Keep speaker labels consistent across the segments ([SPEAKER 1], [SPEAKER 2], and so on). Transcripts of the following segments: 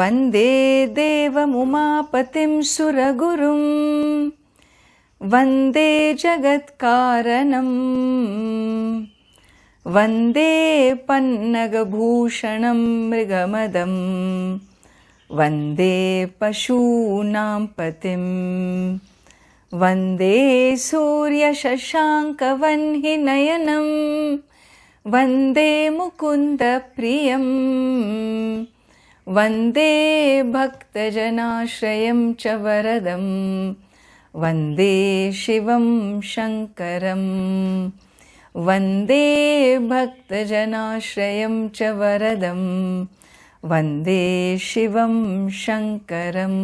[SPEAKER 1] Vande Devam Umapatim Suragurum Vande Jagatkaranam Vande Pannagabhushanam Mrigamadam Vande Pashunam Patim Vande Surya Shashanka Vanhinayanam Vande Mukunda Priyam Vande Bhaktajanashrayam Chavaradam Vande Shivam Shankaram Vande Bhaktajanashrayam Chavaradam Vande Shivam Shankaram.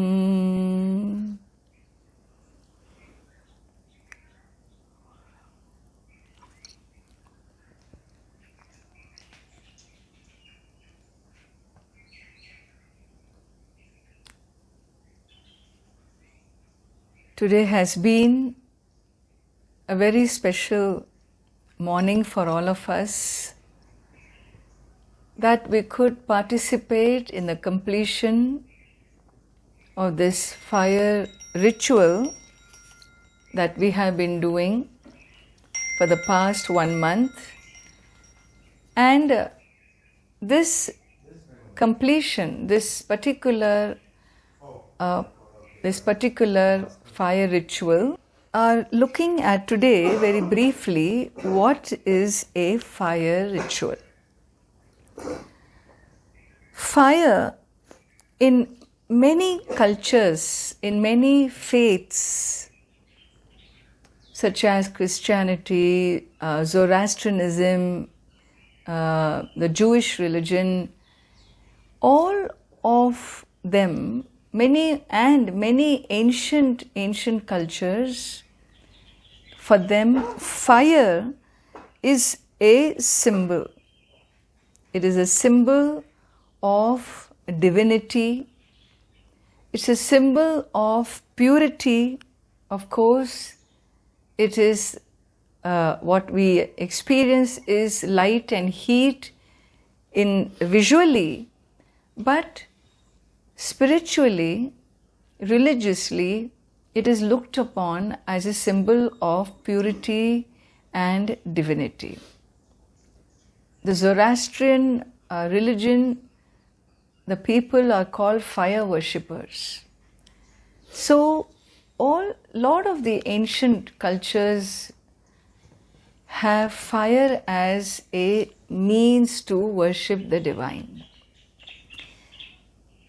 [SPEAKER 1] Today has been a very special morning for all of us, that we could participate in the completion of this fire ritual that we have been doing for the past 1 month. And this completion, this particular fire ritual, are looking at today very briefly what is a fire ritual. Fire, in many cultures, in many faiths, such as Christianity, Zoroastrianism, the Jewish religion, all of them, many ancient cultures, for them fire is a symbol. It is a symbol of divinity. It's a symbol of purity. Of course, it is what we experience is light and heat in visually, but spiritually, religiously, it is looked upon as a symbol of purity and divinity. The Zoroastrian religion, the people are called fire worshippers. So, lot of the ancient cultures have fire as a means to worship the divine.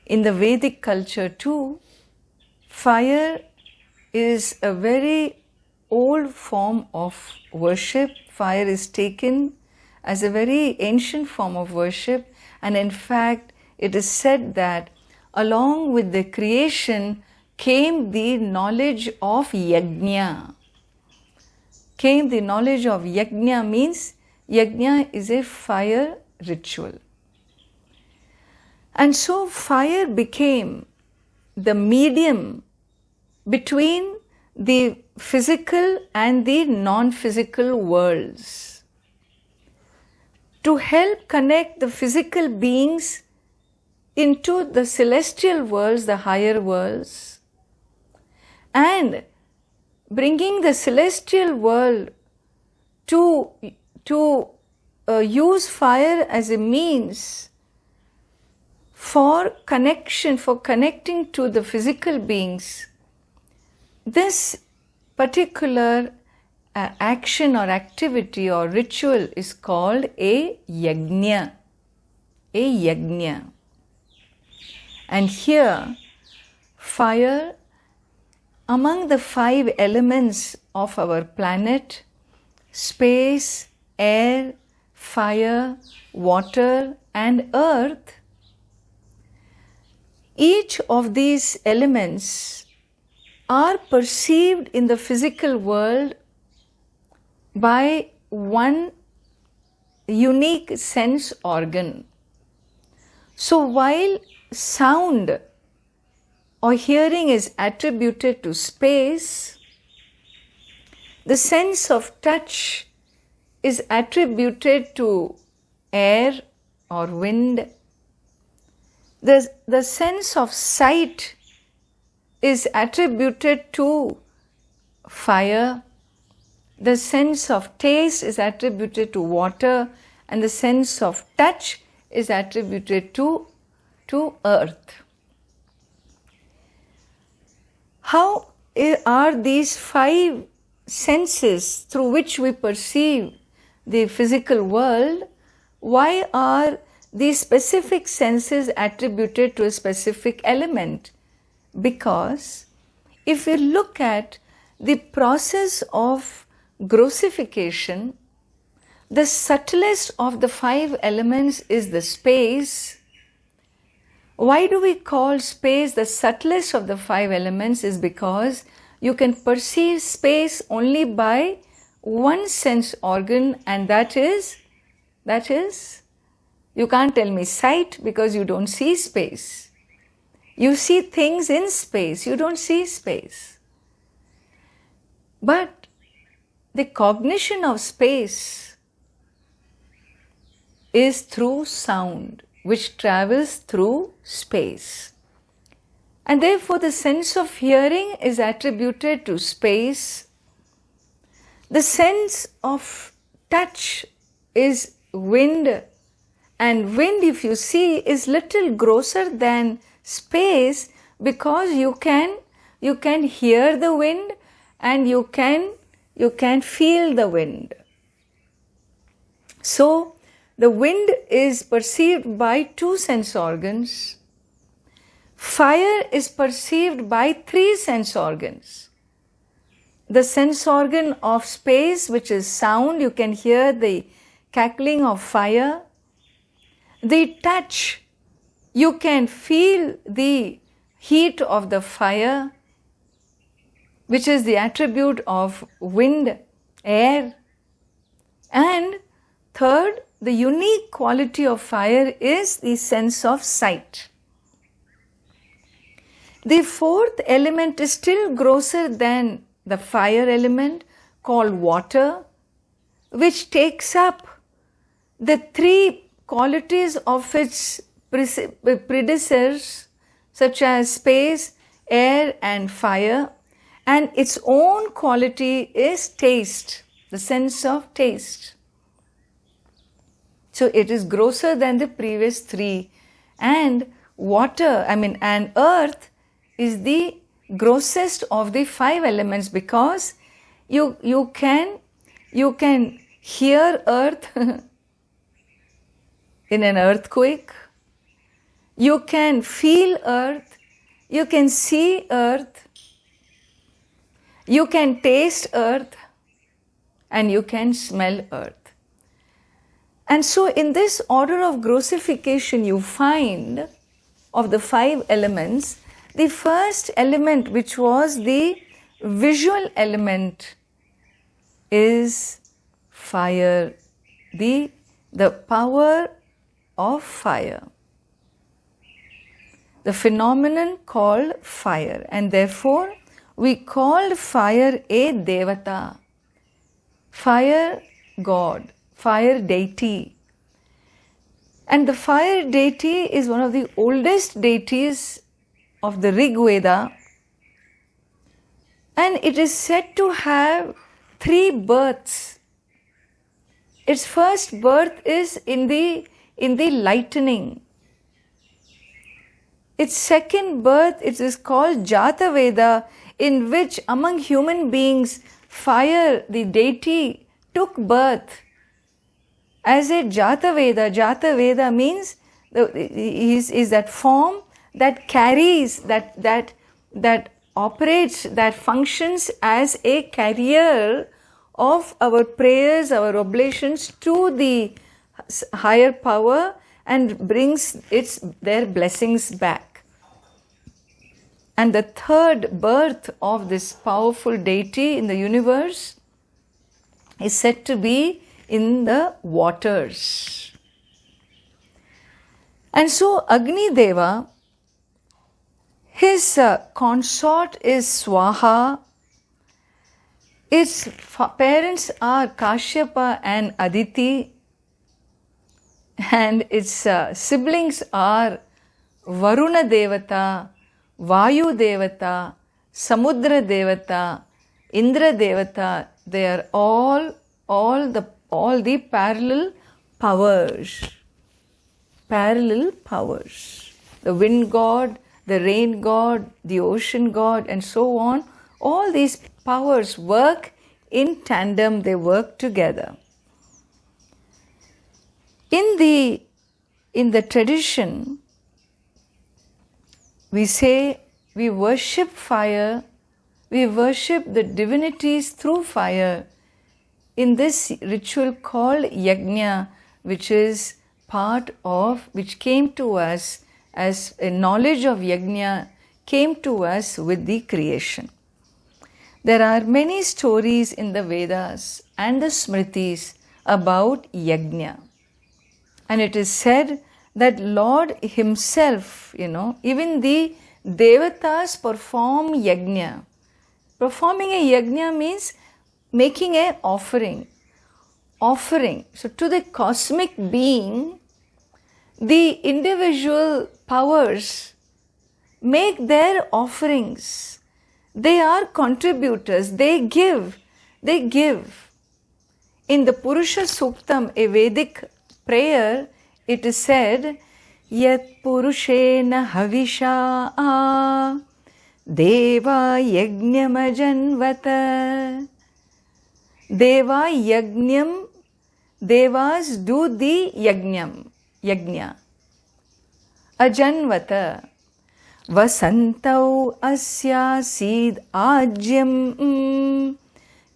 [SPEAKER 1] In the Vedic culture too, fire is a very old form of worship. Fire is taken as a very ancient form of worship, and in fact, it is said that along with the creation came the knowledge of yajna. The knowledge of yajna means yajna is a fire ritual. And so fire became the medium between the physical and the non-physical worlds, to help connect the physical beings into the celestial worlds, the higher worlds, and bringing the celestial world to use fire as a means for connecting to the physical beings. This particular action or activity or ritual is called a yajna. And here, fire, among the 5 elements of our planet, space, air, fire, water, and earth, each of these elements are perceived in the physical world by one unique sense organ. So while sound or hearing is attributed to space, the sense of touch is attributed to air or wind, The sense of sight is attributed to fire, the sense of taste is attributed to water, and the sense of touch is attributed to earth. How are these 5 senses through which we perceive the physical world? Why are these specific senses attributed to a specific element? Because if we look at the process of grossification, the subtlest of the 5 elements is the space. Why do we call space the subtlest of the 5 elements? Is because you can perceive space only by one sense organ, and that is, you can't tell me sight because you don't see space. You see things in space, you don't see space. But the cognition of space is through sound, which travels through space. And therefore the sense of hearing is attributed to space. The sense of touch is wind, and wind, if you see, is little grosser than space, because you can hear the wind and you can feel the wind. So the wind is perceived by 2 sense organs. Fire is perceived by 3 sense organs. The sense organ of space, which is sound, you can hear the cackling of fire. The touch, you can feel the heat of the fire, which is the attribute of wind, air. And third, the unique quality of fire is the sense of sight. The 4th element is still grosser than the fire element, called water, which takes up the 3 qualities of its predecessors, such as space, air and fire, and its own quality is taste, the sense of taste. So it is grosser than the previous 3, and and earth is the grossest of the 5 elements, because you can hear earth in an earthquake, you can feel earth, you can see earth, you can taste earth, and you can smell earth. And so in this order of grossification you find of the 5 elements, the first element, which was the visual element, is fire, the power of fire, the phenomenon called fire, and therefore we called fire a devata, fire god, fire deity. And the fire deity is one of the oldest deities of the Rig Veda, and it is said to have 3 births. Its first birth is in the lightning. Its second birth, it is called Jata Veda, in which among human beings fire, the deity, took birth as a Jata Veda. Jata Veda means is that form that carries, that operates, that functions as a carrier of our prayers, our oblations to the higher power, and brings their blessings back. And the third birth of this powerful deity in the universe is said to be in the waters. And so Agni Deva, his consort is Swaha. Its parents are Kashyapa and Aditi, and its siblings are Varuna Devata, Vayu Devata, Samudra Devata, Indra Devata, they are all the parallel powers. Parallel powers. The wind god, the rain god, the ocean god, and so on. All these powers work in tandem, they work together. In the tradition, we say we worship fire, we worship the divinities through fire in this ritual called yajna, which came to us as a knowledge of yajna came to us with the creation. There are many stories in the Vedas and the Smritis about yajna. And it is said that Lord himself, even the Devatas perform yajna. Performing a yajna means making an offering. So to the cosmic being, the individual powers make their offerings. They are contributors. They give. In the Purusha Suktam, a Vedic prayer, it is said, Yat Purushena Havisha Deva Yajnam Ajanvata. Deva Yajnam, Devas do the Yajna. Ajanvata. Vasantau asya sid ajyam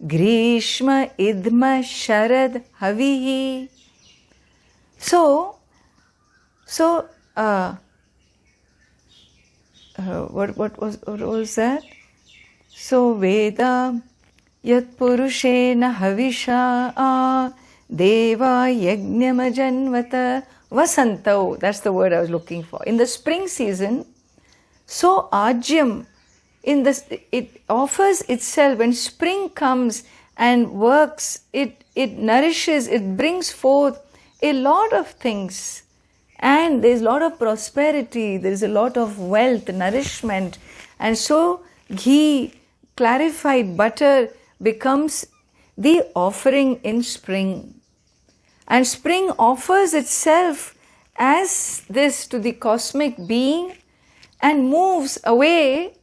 [SPEAKER 1] Grishma idma sharad havihi. So what was that? So Veda Yat Purushena Havisha Deva Yajnamajanvata Vasantau. That's the word I was looking for. In the spring season, so Ajyam, it offers itself. When spring comes and works, it nourishes, it brings forth a lot of things. And there's a lot of prosperity, there's a lot of wealth, nourishment. And so ghee, clarified butter becomes the offering in spring. And spring offers itself as this to the cosmic being and moves away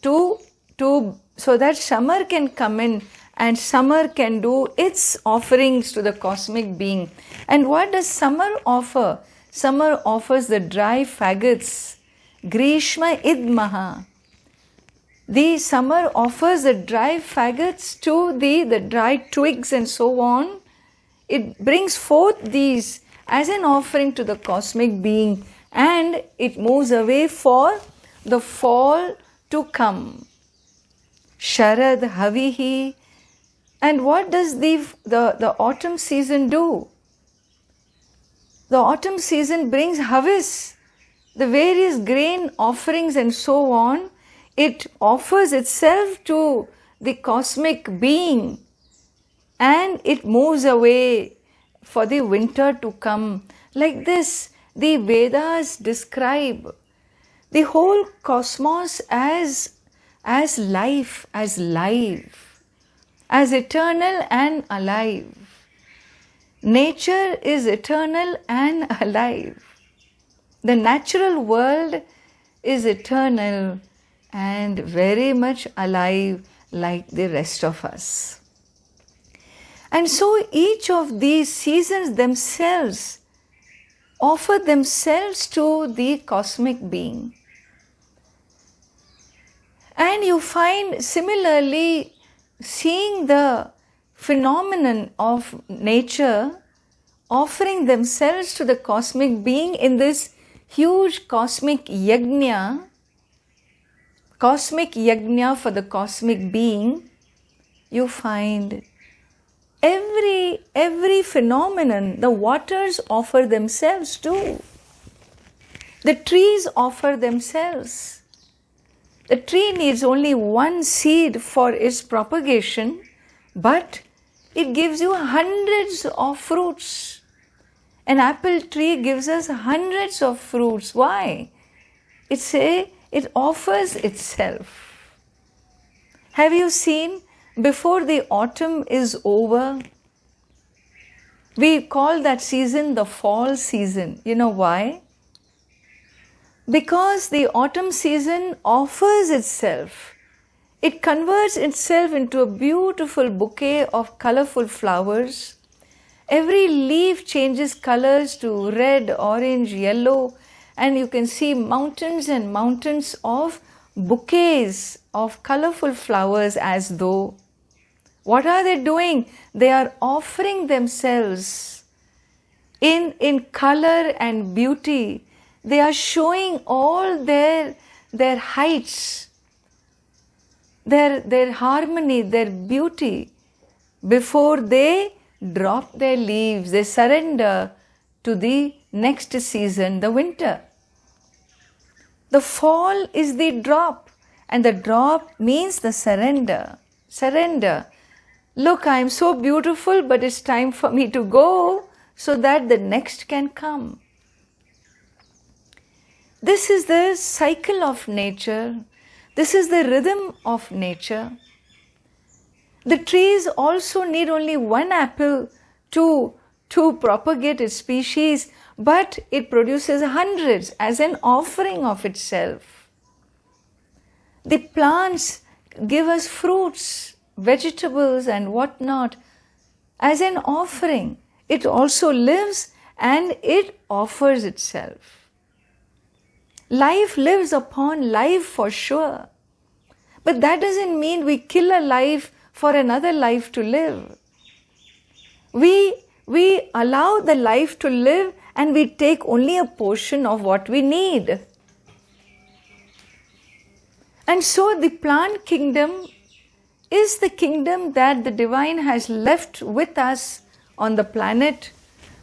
[SPEAKER 1] so that summer can come in and summer can do its offerings to the cosmic being. And what does summer offer? Summer offers the dry faggots. Grishma idmaha. The summer offers the dry faggots to the dry twigs and so on. It brings forth these as an offering to the cosmic being, and it moves away for the fall to come. Sharad havihi. And what does the autumn season do? The autumn season brings havis, the various grain offerings and so on. It offers itself to the cosmic being and it moves away for the winter to come. Like this, the Vedas describe the whole cosmos as life, as live, as eternal and alive. Nature is eternal and alive. The natural world is eternal and very much alive like the rest of us. And so each of these seasons themselves offer themselves to the cosmic being. And you find similarly seeing the phenomenon of nature offering themselves to the cosmic being in this huge cosmic yajna for the cosmic being. You find every phenomenon, the waters offer themselves too. The trees offer themselves. The tree needs only one seed for its propagation, but it gives you hundreds of fruits. An apple tree gives us hundreds of fruits. Why? it offers itself. Have you seen, before the autumn is over, we call that season the fall season. You know why? Because the autumn season offers itself. It converts itself into a beautiful bouquet of colorful flowers. Every leaf changes colors to red, orange, yellow, and you can see mountains and mountains of bouquets of colorful flowers as though. What are they doing? They are offering themselves in color and beauty. They are showing all their heights, their harmony, their beauty. Before they drop their leaves, they surrender to the next season, the winter. The fall is the drop, and the drop means the surrender. Surrender. Look, I am so beautiful, but it's time for me to go so that the next can come. This is the cycle of nature. This is the rhythm of nature. The trees also need only one apple to propagate its species, but it produces hundreds as an offering of itself. The plants give us fruits, vegetables and whatnot as an offering. It also lives and it offers itself. Life lives upon life for sure. But that doesn't mean we kill a life for another life to live. We allow the life to live and we take only a portion of what we need. And so the plant kingdom is the kingdom that the divine has left with us on the planet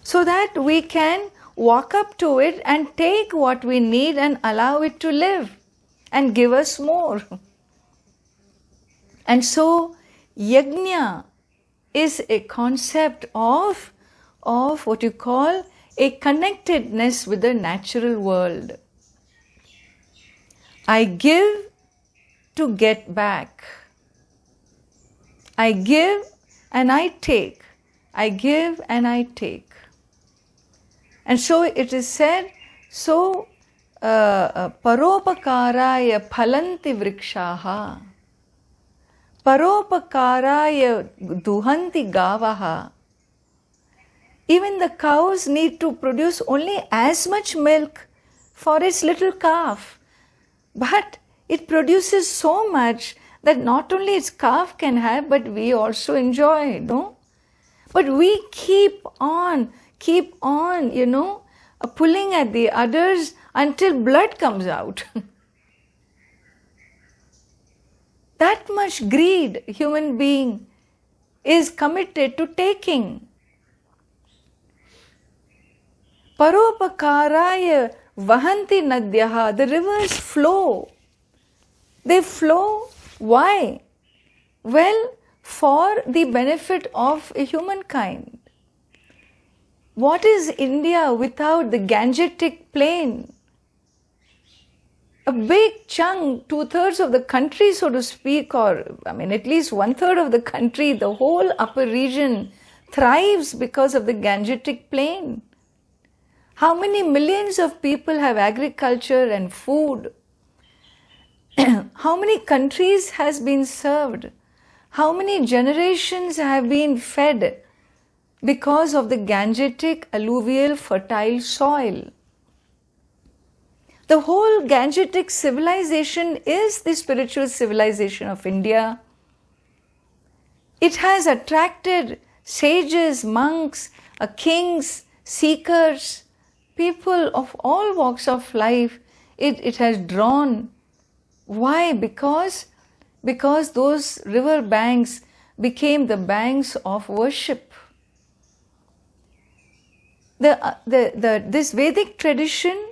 [SPEAKER 1] so that we can walk up to it and take what we need and allow it to live and give us more. And so yajna is a concept of what you call a connectedness with the natural world. I give to get back. I give and I take. I give and I take. And so it is said, so paropakaraya phalanti vrikshaha, paropakaraya duhanti gavaha. Even the cows need to produce only as much milk for its little calf, but it produces so much that not only its calf can have, but we also enjoy, no? But we keep on, pulling at the others until blood comes out. That much greed human being is committed to taking. Paropakaraya vahanti nadyaha, the rivers flow. They flow. Why? Well, for the benefit of humankind. What is India without the Gangetic plain? A big chunk, 2/3 of the country, so to speak, or at least 1/3 of the country, the whole upper region thrives because of the Gangetic plain. How many millions of people have agriculture and food? How many countries has been served? How many generations have been fed because of the Gangetic alluvial fertile soil? The whole Gangetic civilization is the spiritual civilization of India. It has attracted sages, monks, kings, seekers, people of all walks of life. It has drawn. Why? Because those river banks became the banks of worship. This Vedic tradition,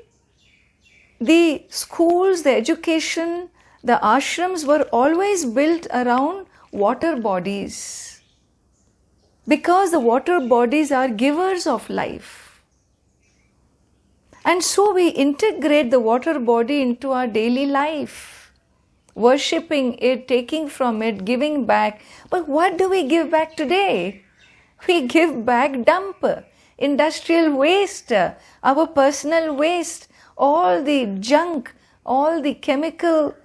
[SPEAKER 1] the schools, the education, the ashrams were always built around water bodies, because the water bodies are givers of life. And so we integrate the water body into our daily life, worshipping it, taking from it, giving back. But what do we give back today? We give back dump, industrial waste, our personal waste, all the junk, all the chemical,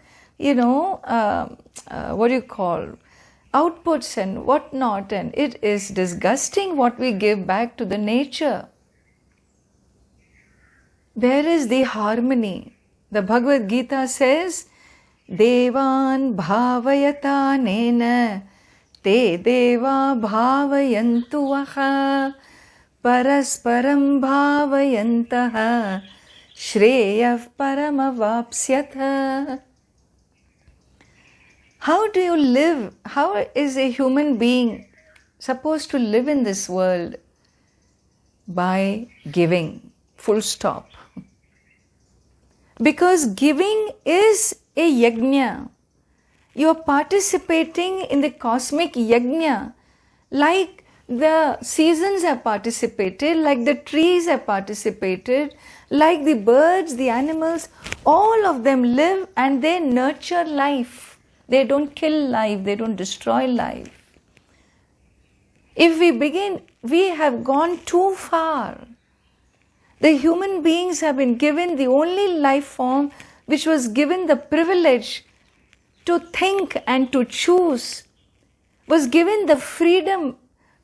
[SPEAKER 1] outputs and whatnot. And it is disgusting what we give back to the nature. There is the harmony. The Bhagavad Gita says, Devan bhavayata nena te deva bhavayantu vaha parasparam bhavayantaha shreyah paramavapsyatha. How do you live? How is a human being supposed to live in this world? By giving, full stop. Because giving is a yajna. You are participating in the cosmic yajna, like the seasons have participated, like the trees have participated, like the birds, the animals, all of them live and they nurture life. They don't kill life, they don't destroy life. If we begin, we have gone too far. The human beings have been given the only life form which was given the privilege to think and to choose, was given the freedom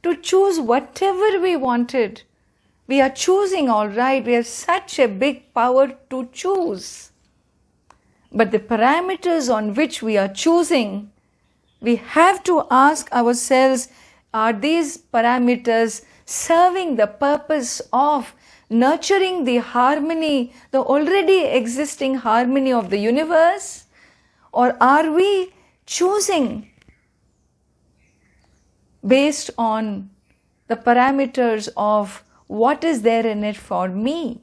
[SPEAKER 1] to choose whatever we wanted. We are choosing, all right, we have such a big power to choose. But the parameters on which we are choosing, we have to ask ourselves, are these parameters serving the purpose of nurturing the harmony, the already existing harmony of the universe? Or are we choosing based on the parameters of what is there in it for me?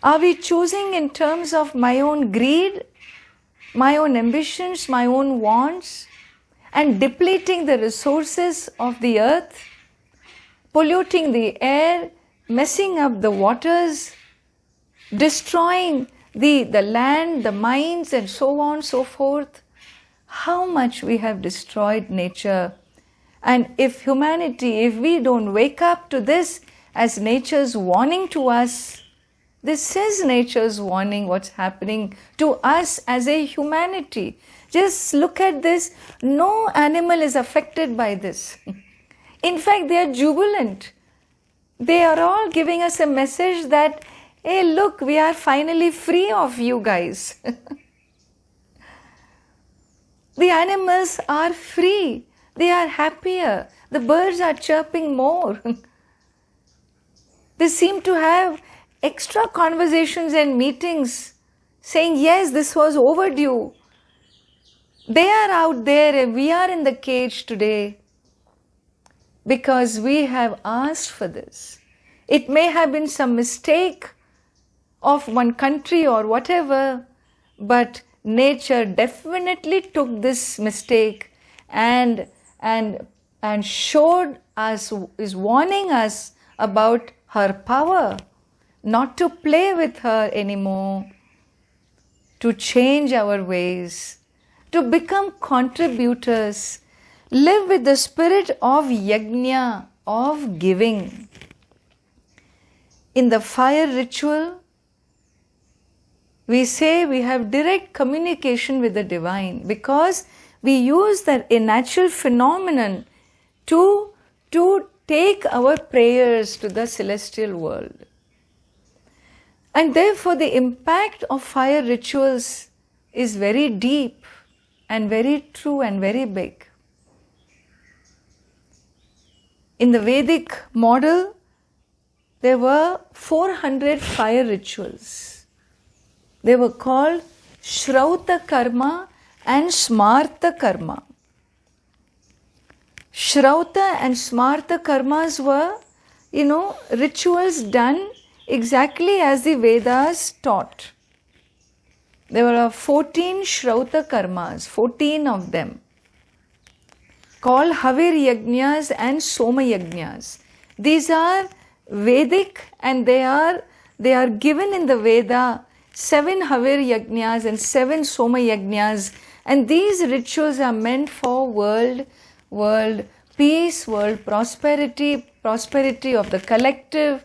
[SPEAKER 1] Are we choosing in terms of my own greed, my own ambitions, my own wants, and depleting the resources of the earth, polluting the air, messing up the waters, destroying the land, the mines, and so on, so forth? How much we have destroyed nature. And if humanity, if we don't wake up to this as nature's warning to us, this is nature's warning, what's happening to us as a humanity. Just look at this. No animal is affected by this. In fact, they are jubilant. They are all giving us a message that, hey, look, we are finally free of you guys. The animals are free. They are happier. The birds are chirping more. They seem to have extra conversations and meetings saying, yes, this was overdue. They are out there and we are in the cage today because we have asked for this. It may have been some mistake of one country or whatever, but nature definitely took this mistake and showed us, is warning us about her power, not to play with her anymore, to change our ways, to become contributors, live with the spirit of yajna, of giving. In the fire ritual, we say we have direct communication with the divine because we use a natural phenomenon to take our prayers to the celestial world. And therefore the impact of fire rituals is very deep and very true and very big. In the Vedic model, there were 400 fire rituals. They were called Shrauta Karma and Smarta Karma. Shrauta and Smarta Karmas were, rituals done exactly as the Vedas taught. There were 14 Shrauta Karmas, 14 of them, called Havir Yajnas and Soma Yajnas. These are Vedic and they are they are given in the Veda, 7 Havir Yajnas and 7 Soma Yajnas, and these rituals are meant for world peace, world prosperity, prosperity of the collective.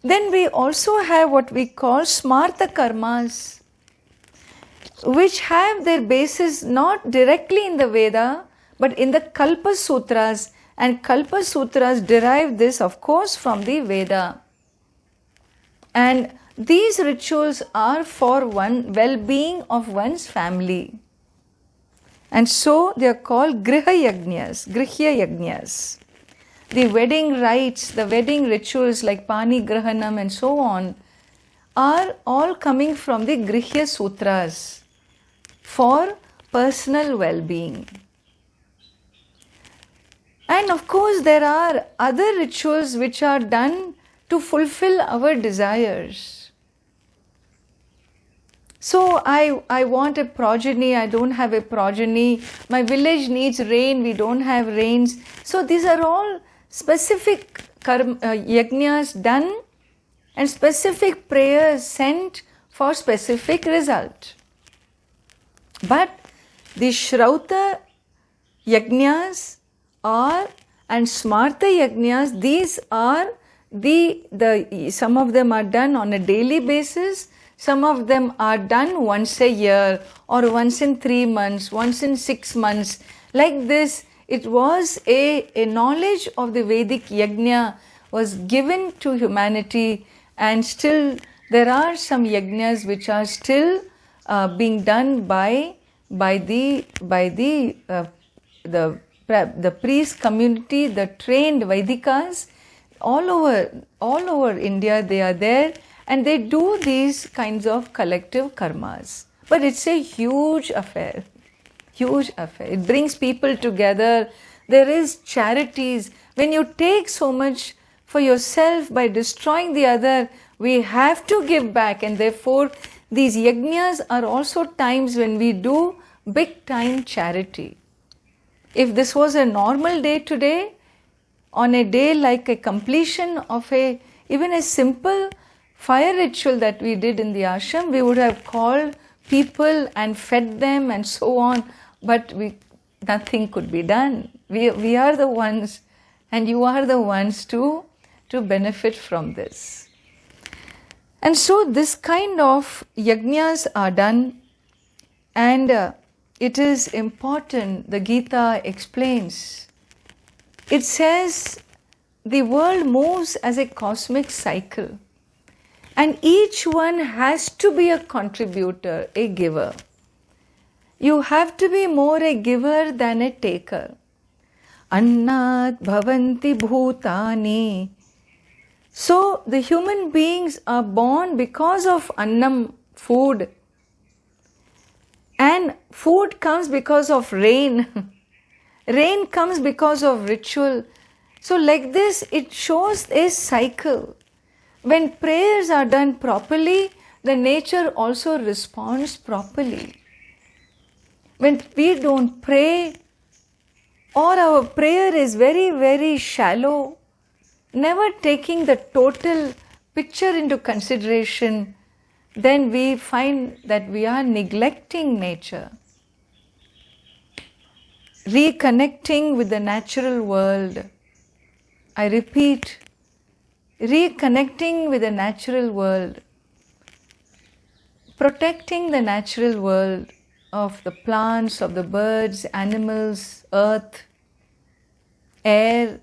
[SPEAKER 1] Then we also have what we call Smarta Karmas, which have their basis not directly in the Veda, but in the Kalpa Sutras, and Kalpa Sutras derive this, of course, from the Veda. And these rituals are for one well-being of one's family. And so they are called Griha Yajnas. The wedding rites, the wedding rituals like Pani Grahanam and so on are all coming from the Grihya Sutras for personal well-being. And of course there are other rituals which are done to fulfill our desires. So I want a progeny, I don't have a progeny. My village needs rain, we don't have rains. So these are all specific yajnas done and specific prayers sent for specific result. But the Shrauta yajnas are and Smarta yajnas, these are some of them are done on a daily basis, some of them are done once a year or once in 3 months, once in 6 months. Like this, it was a knowledge of the Vedic yajna was given to humanity, and still there are some yajnas which are still being done by the priest community, the trained Vaidikas. All over India they are there, and they do these kinds of collective karmas. But it's a huge affair. It brings people together. There is charities. When you take so much for yourself by destroying the other, we have to give back, and therefore these yajnas are also times when we do big time charity. If this was a normal day today, on a day like a completion of even a simple fire ritual that we did in the ashram, we would have called people and fed them and so on, but nothing could be done. We are the ones, and you are the ones to benefit from this. And so this kind of yajnas are done, and it is important. The Gita explains. It says the world moves as a cosmic cycle, and each one has to be a contributor, a giver. You have to be more a giver than a taker. Annat bhavanti bhutani. So the human beings are born because of annam, food. And food comes because of rain. Rain comes because of ritual. So like this, it shows a cycle. When prayers are done properly, the nature also responds properly. When we don't pray, or our prayer is very, very shallow, never taking the total picture into consideration, then we find that we are neglecting nature. Reconnecting with the natural world. I repeat, reconnecting with the natural world. Protecting the natural world of the plants, of the birds, animals, earth, air.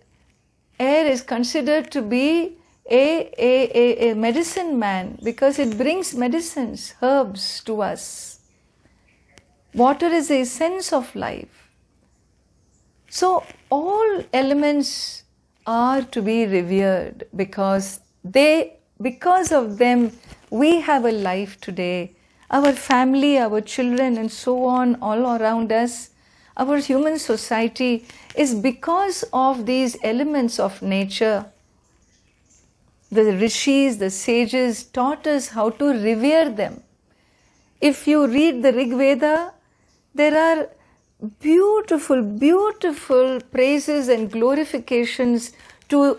[SPEAKER 1] Air is considered to be a medicine man because it brings medicines, herbs to us. Water is the essence of life. So all elements are to be revered because of them we have a life today. Our family, our children and so on, all around us, our human society is because of these elements of nature. The rishis, the sages taught us how to revere them. If you read the Rig Veda, there are beautiful, beautiful praises and glorifications to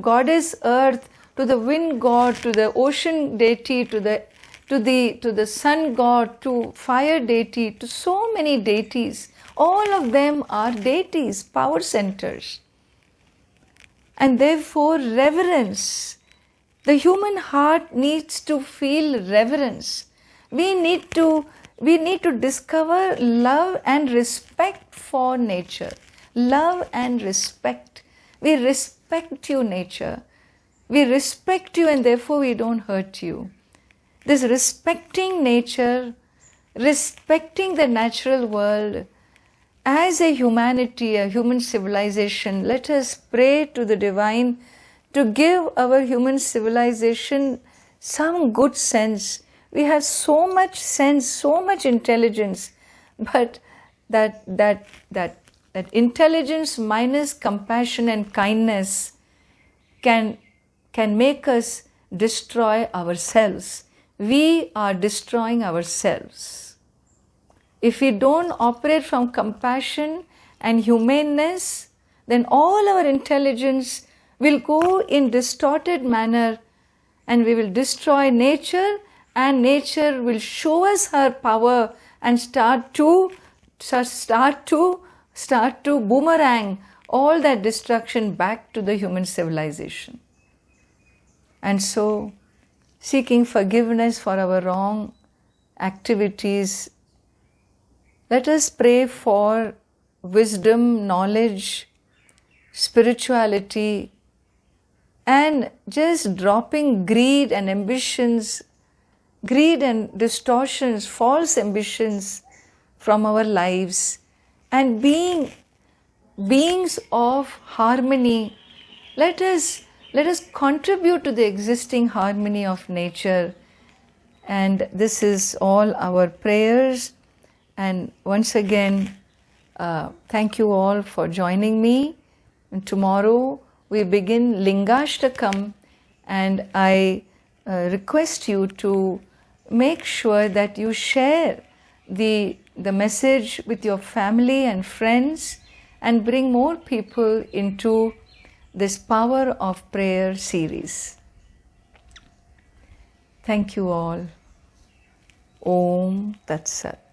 [SPEAKER 1] Goddess Earth, to the wind god, to the ocean deity, to the sun god, to fire deity, to so many deities. All of them are deities, power centers. And therefore reverence. The human heart needs to feel reverence. We need to discover love and respect for nature. Love and respect. We respect you, nature. We respect you, and therefore we don't hurt you. This respecting nature, respecting the natural world, as a humanity, a human civilization, let us pray to the divine to give our human civilization some good sense. We have so much sense, so much intelligence, but that intelligence minus compassion and kindness can make us destroy ourselves. We are destroying ourselves. If we don't operate from compassion and humaneness, then all our intelligence will go in distorted manner, and we will destroy nature, and nature will show us her power and start to boomerang all that destruction back to the human civilization. And so, seeking forgiveness for our wrong activities, let us pray for wisdom, knowledge, spirituality, and just dropping greed and ambitions, greed and distortions, false ambitions from our lives, and being beings of harmony. Let us contribute to the existing harmony of nature. And this is all our prayers. And once again, thank you all for joining me. And tomorrow we begin Lingashtakam, and I request you to make sure that you share the message with your family and friends, and bring more people into this Power of Prayer series. Thank you all. Om Tat Sat.